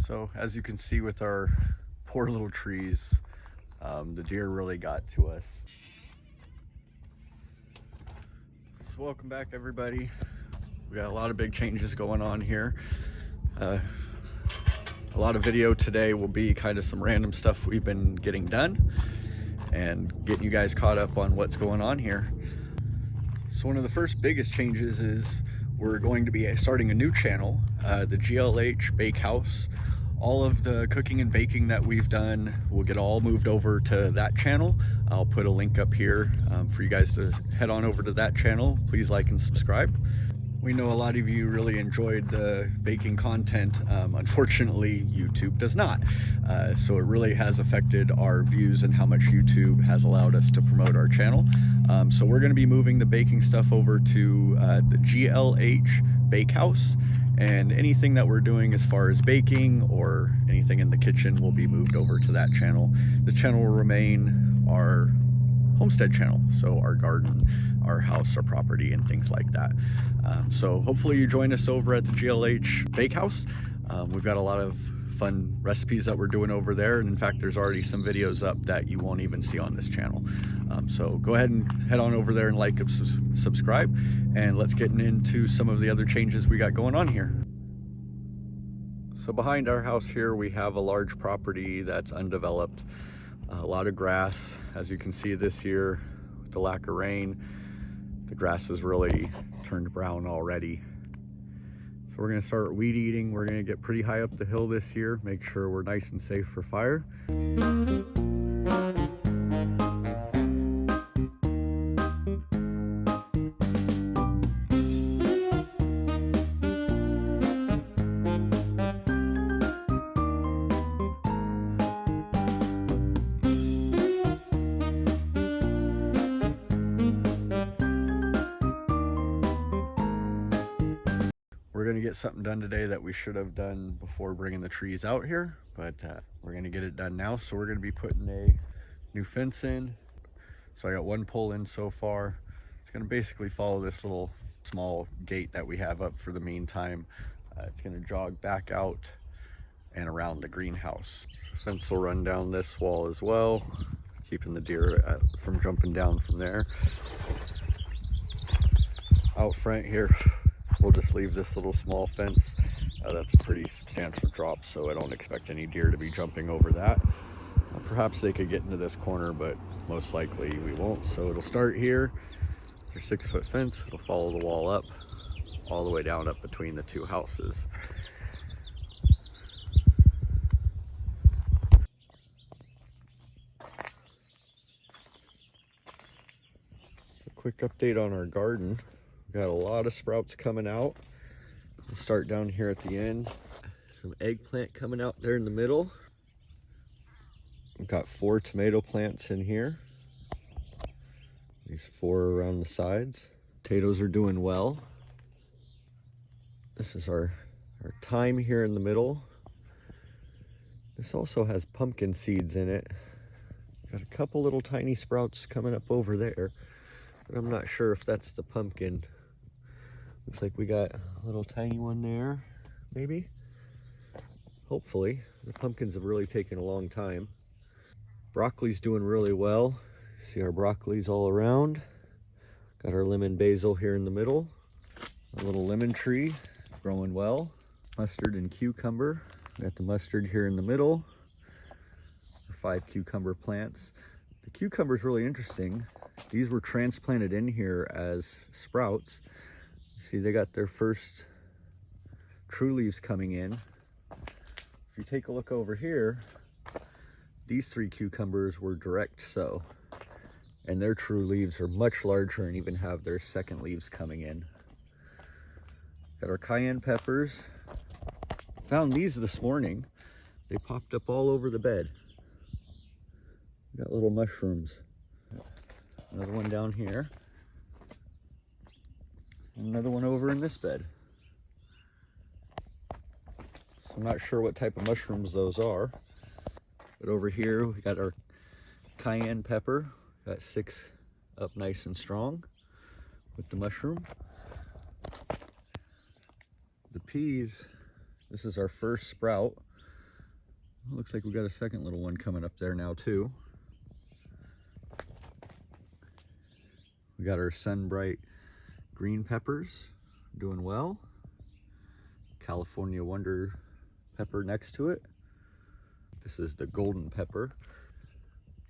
So as you can see with our poor little trees, the deer really got to us. So welcome back everybody. We got a lot of big changes going on here. A lot of video today will be kind of some random stuff we've been getting done and getting you guys caught up on what's going on here. So one of the first biggest changes is we're going to be starting a new channel, the GLH Bakehouse. All of the cooking and baking that we've done will get all moved over to that channel. I'll put a link up here for you guys to head on over to that channel. Please like and subscribe. We know a lot of you really enjoyed the baking content. Unfortunately, YouTube does not. So it really has affected our views and how much YouTube has allowed us to promote our channel. So we're going to be moving the baking stuff over to the GLH Bakehouse, and anything that we're doing as far as baking or anything in the kitchen will be moved over to that channel. The channel will remain our homestead channel, so our garden, our house, our property, and things like that. So hopefully you join us over at the GLH Bakehouse. We've got a lot of fun recipes that we're doing over there, and in fact there's already some videos up that you won't even see on this channel. So go ahead and head on over there and like and subscribe, and let's get into some of the other changes we got going on here. So behind our house here we have a large property that's undeveloped. A lot of grass. As you can see this year, with the lack of rain, the grass has really turned brown already. So we're going to start weed eating. We're going to get pretty high up the hill this year, make sure we're nice and safe for fire. We're gonna get something done today that we should have done before bringing the trees out here, but we're gonna get it done now. So we're gonna be putting a new fence in. So I got one pole in so far. It's gonna basically follow this little small gate that we have up for the meantime. It's gonna jog back out and around the greenhouse. Fence will run down this wall as well, keeping the deer from jumping down from there. Out front here, we'll just leave this little small fence. That's a pretty substantial drop, so I don't expect any deer to be jumping over that. Perhaps they could get into this corner, but most likely we won't. So it'll start here. It's a 6-foot fence. It'll follow the wall up, all the way down up between the two houses. So a quick update on our garden. We've got a lot of sprouts coming out. We'll start down here at the end. Some eggplant coming out there in the middle. We've got 4 tomato plants in here. These 4 around the sides. Potatoes are doing well. This is our thyme here in the middle. This also has pumpkin seeds in it. Got a couple little tiny sprouts coming up over there, but I'm not sure if that's the pumpkin. Looks like we got a little tiny one there, maybe. Hopefully. The pumpkins have really taken a long time. Broccoli's doing really well. See our broccolis all around. Got our lemon basil here in the middle. A little lemon tree growing well. Mustard and cucumber. Got the mustard here in the middle. 5 cucumber plants. The cucumber is really interesting. These were transplanted in here as sprouts. See, they got their first true leaves coming in. If you take a look over here, these 3 cucumbers were direct sow, and their true leaves are much larger and even have their second leaves coming in. Got our cayenne peppers. Found these this morning. They popped up all over the bed. Got little mushrooms. Another one down here. Another one over in this bed. So I'm not sure what type of mushrooms those are. But over here we got our cayenne pepper. Got 6 up nice and strong with the mushroom. The peas, this is our first sprout. Looks like we got a second little one coming up there now too. We got our sun-bright green peppers doing well. California Wonder pepper next to it. This is the golden pepper.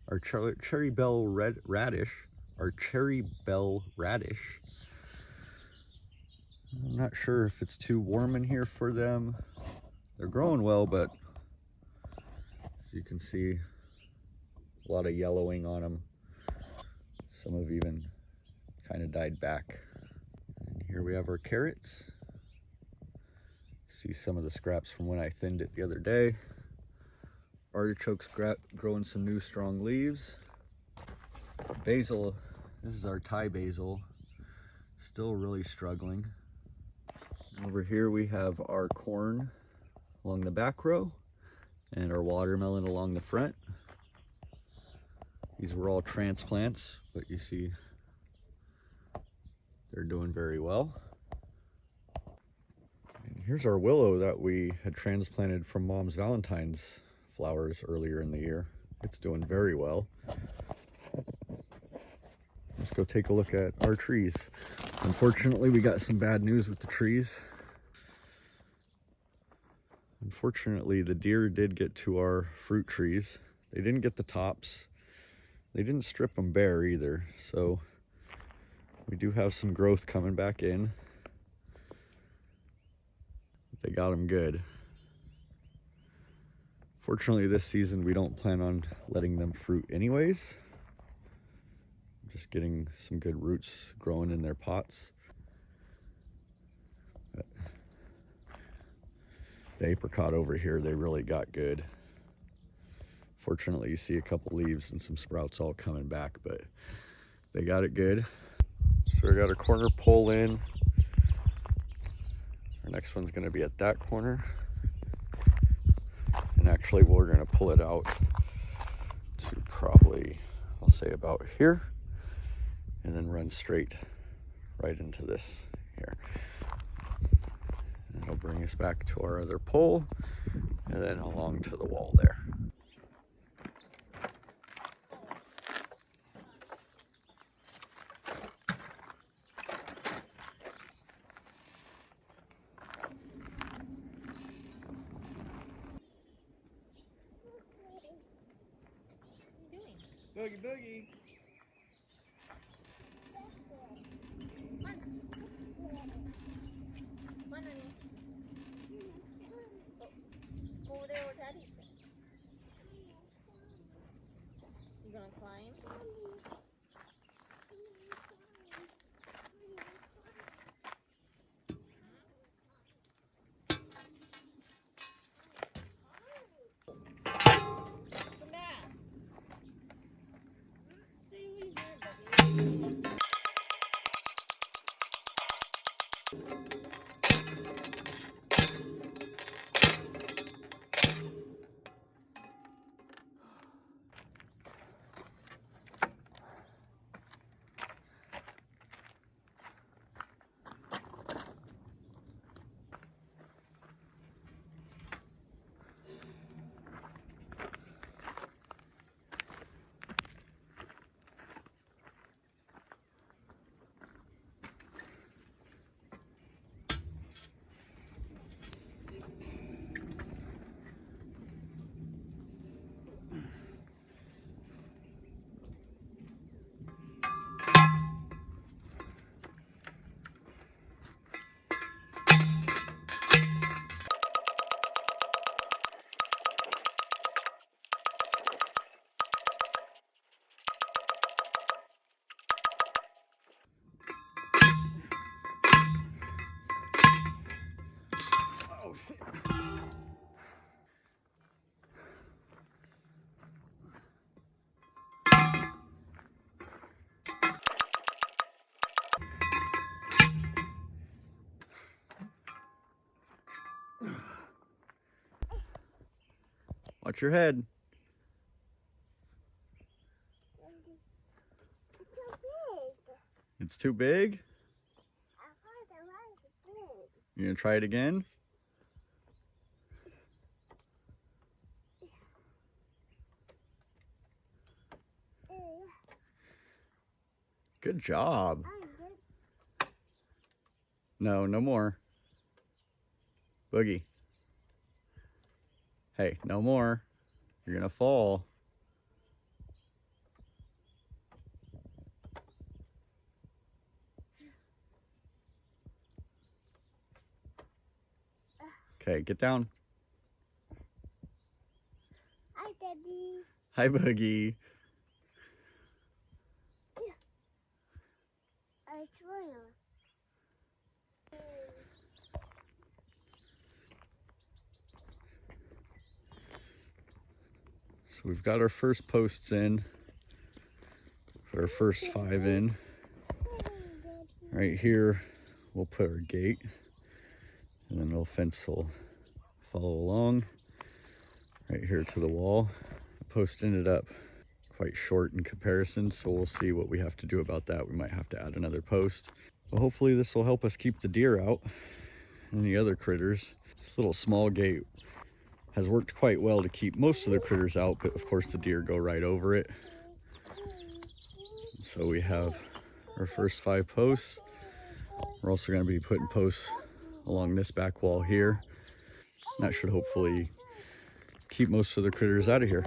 Our cherry bell radish. Our cherry bell radish. I'm not sure if it's too warm in here for them. They're growing well, but as you can see, a lot of yellowing on them. Some have even kind of died back. And here we have our carrots. See some of the scraps from when I thinned it the other day. Artichokes growing some new strong leaves. Basil, this is our Thai basil, still really struggling. Over here we have our corn along the back row and our watermelon along the front. These were all transplants, but you see they're doing very well. And here's our willow that we had transplanted from Mom's Valentine's flowers earlier in the year. It's doing very well. Let's go take a look at our trees. Unfortunately, we got some bad news with the trees. Unfortunately, the deer did get to our fruit trees. They didn't get the tops. They didn't strip them bare either, so we do have some growth coming back in. They got them good. Fortunately, this season we don't plan on letting them fruit anyways. Just getting some good roots growing in their pots. But the apricot over here, they really got good. Fortunately, you see a couple leaves and some sprouts all coming back, but they got it good. So we got a corner pull in. Our next one's gonna be at that corner. And actually we're gonna pull it out to probably, I'll say about here, and then run straight right into this here. And it'll bring us back to our other pole and then along to the wall there. Boogie boogie. Over there where Daddy's. You gonna climb? Come back. Stay over here, buddy. Oh shit. Watch your head. It's too big? You gonna try it again? Good job. No, no more. Boogie. Hey, no more. You're gonna fall. Okay, get down. Hi, Daddy. Hi, Boogie. I swim. So we've got our first posts in. Put our first 5 in. Right here, we'll put our gate. And then the fence will follow along right here to the wall. The post ended up quite short in comparison, so we'll see what we have to do about that. We might have to add another post. But hopefully this will help us keep the deer out and the other critters. This little small gate has worked quite well to keep most of the critters out, but of course the deer go right over it. So we have our first 5 posts. We're also going to be putting posts along this back wall here. That should hopefully keep most of the critters out of here.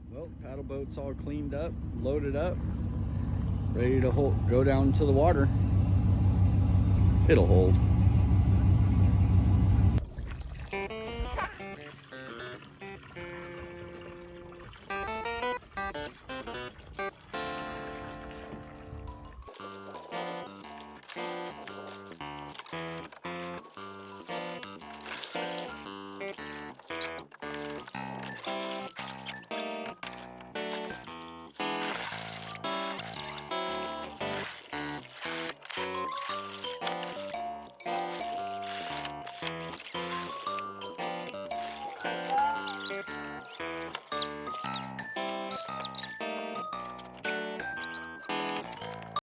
Well, paddle boat's all cleaned up, loaded up, ready to go down to the water. It'll hold.